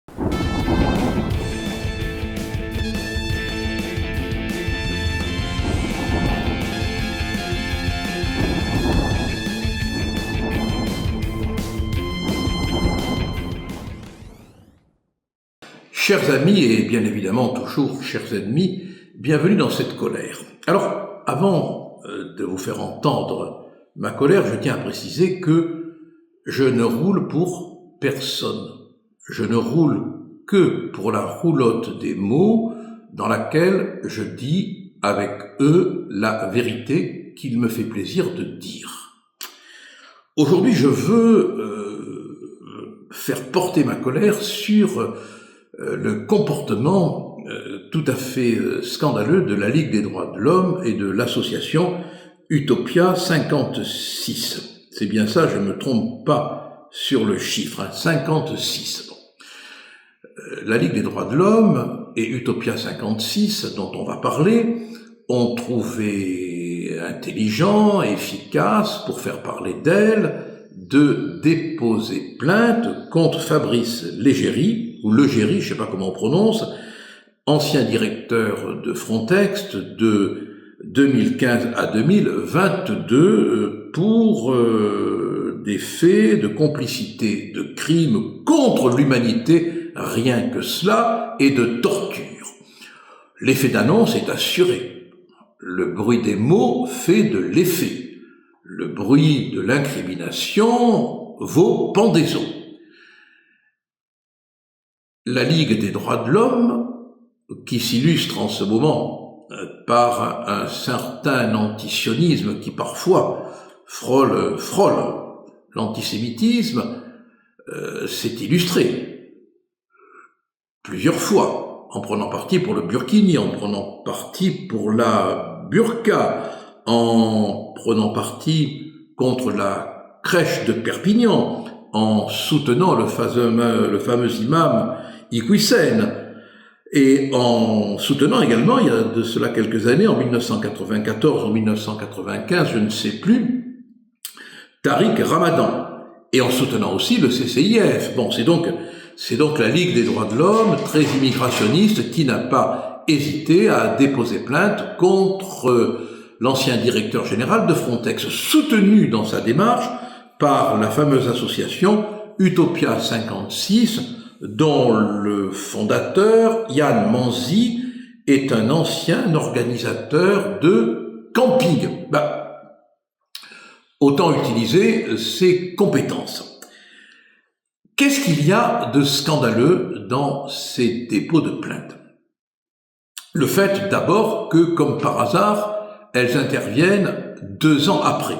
Chers amis et bien évidemment toujours chers ennemis, bienvenue dans cette colère. Alors, avant de vous faire entendre ma colère, je tiens à préciser que je ne roule pour personne. Je ne roule que pour la roulotte des mots dans laquelle je dis avec eux la vérité qu'il me fait plaisir de dire. Aujourd'hui, je veux faire porter ma colère sur le comportement tout à fait scandaleux de la Ligue des droits de l'homme et de l'association Utopia 56. C'est bien ça, je ne me trompe pas sur le chiffre, 56. La Ligue des droits de l'homme et Utopia 56, dont on va parler, ont trouvé intelligent et efficace, pour faire parler d'elle, de déposer plainte contre Fabrice Leggeri, ou Leggeri, je ne sais pas comment on prononce, ancien directeur de Frontex de 2015 à 2022, pour des faits de complicité, de crimes contre l'humanité, rien que cela, et de torture. L'effet d'annonce est assuré. Le bruit des mots fait de l'effet. Le bruit de l'incrimination vaut pendaison. La Ligue des droits de l'homme, qui s'illustre en ce moment par un certain antisionisme qui parfois frôle l'antisémitisme, s'est illustrée plusieurs fois, en prenant parti pour le burkini, en prenant parti pour la burqa, en prenant parti contre la crèche de Perpignan, en soutenant le fameux imam Iqwisen, et en soutenant également, il y a de cela quelques années, en 1994 ou 1995, je ne sais plus, Tariq Ramadan, et en soutenant aussi le CCIF. Bon, c'est donc la Ligue des droits de l'homme, très immigrationniste, qui n'a pas hésité à déposer plainte contre l'ancien directeur général de Frontex, soutenu dans sa démarche par la fameuse association Utopia 56, dont le fondateur, Yann Manzi, est un ancien organisateur de camping. Autant utiliser ses compétences. Qu'est-ce qu'il y a de scandaleux dans ces dépôts de plainte? Le fait d'abord que, comme par hasard, elles interviennent 2 ans après,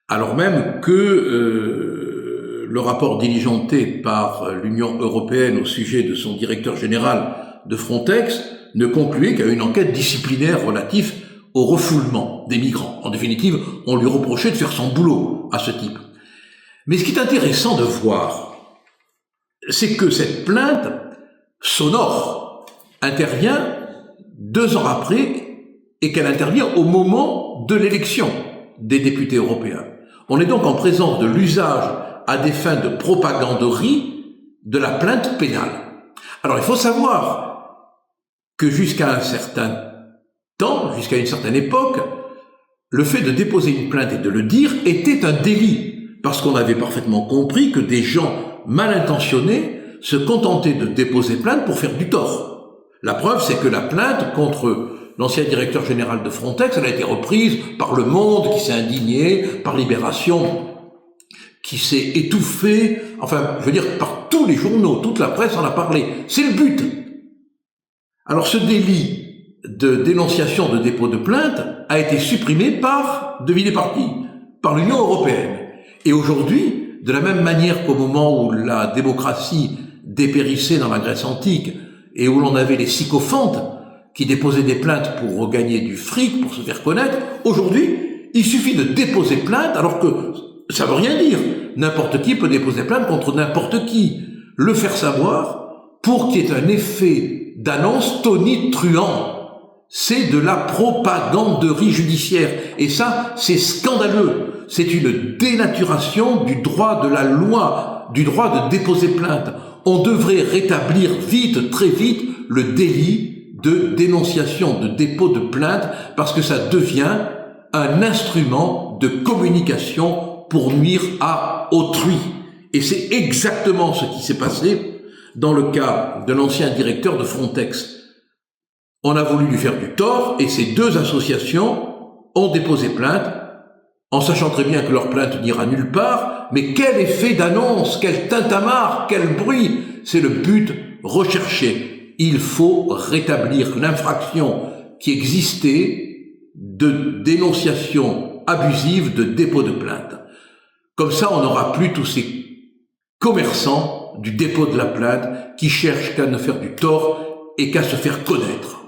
alors même que le rapport diligenté par l'Union européenne au sujet de son directeur général de Frontex ne concluait qu'à une enquête disciplinaire relative au refoulement des migrants. En définitive, on lui reprochait de faire son boulot à ce type. Mais ce qui est intéressant de voir, c'est que cette plainte sonore intervient 2 ans après et qu'elle intervient au moment de l'élection des députés européens. On est donc en présence de l'usage à des fins de propaganderie de la plainte pénale. Alors il faut savoir que jusqu'à un certain temps, jusqu'à une certaine époque, le fait de déposer une plainte et de le dire était un délit, parce qu'on avait parfaitement compris que des gens mal intentionnés se contentaient de déposer plainte pour faire du tort. La preuve, c'est que la plainte contre l'ancien directeur général de Frontex, elle a été reprise par Le Monde, qui s'est indigné, par Libération, qui s'est étouffé, enfin, je veux dire, par tous les journaux, toute la presse en a parlé. C'est le but. Alors ce délit de dénonciation de dépôt de plainte a été supprimé par, devinez par qui? Par l'Union européenne. Et aujourd'hui, de la même manière qu'au moment où la démocratie dépérissait dans la Grèce antique et où l'on avait les sycophantes qui déposaient des plaintes pour regagner du fric, pour se faire connaître, aujourd'hui, il suffit de déposer plainte, alors que ça veut rien dire. N'importe qui peut déposer plainte contre n'importe qui. Le faire savoir pour qu'il y ait un effet d'annonce tonitruant. C'est de la propaganderie judiciaire. Et ça, c'est scandaleux. C'est une dénaturation du droit de la loi, du droit de déposer plainte. on devrait rétablir vite, très vite, le délit de dénonciation, de dépôt de plainte, parce que ça devient un instrument de communication pour nuire à autrui. Et c'est exactement ce qui s'est passé dans le cas de l'ancien directeur de Frontex. On a voulu lui faire du tort et ces deux associations ont déposé plainte, en sachant très bien que leur plainte n'ira nulle part, mais quel effet d'annonce, quel tintamarre, quel bruit, c'est le but recherché. Il faut rétablir l'infraction qui existait de dénonciation abusive de dépôt de plainte. Comme ça, on n'aura plus tous ces commerçants du dépôt de la plainte qui cherchent qu'à ne faire du tort et qu'à se faire connaître.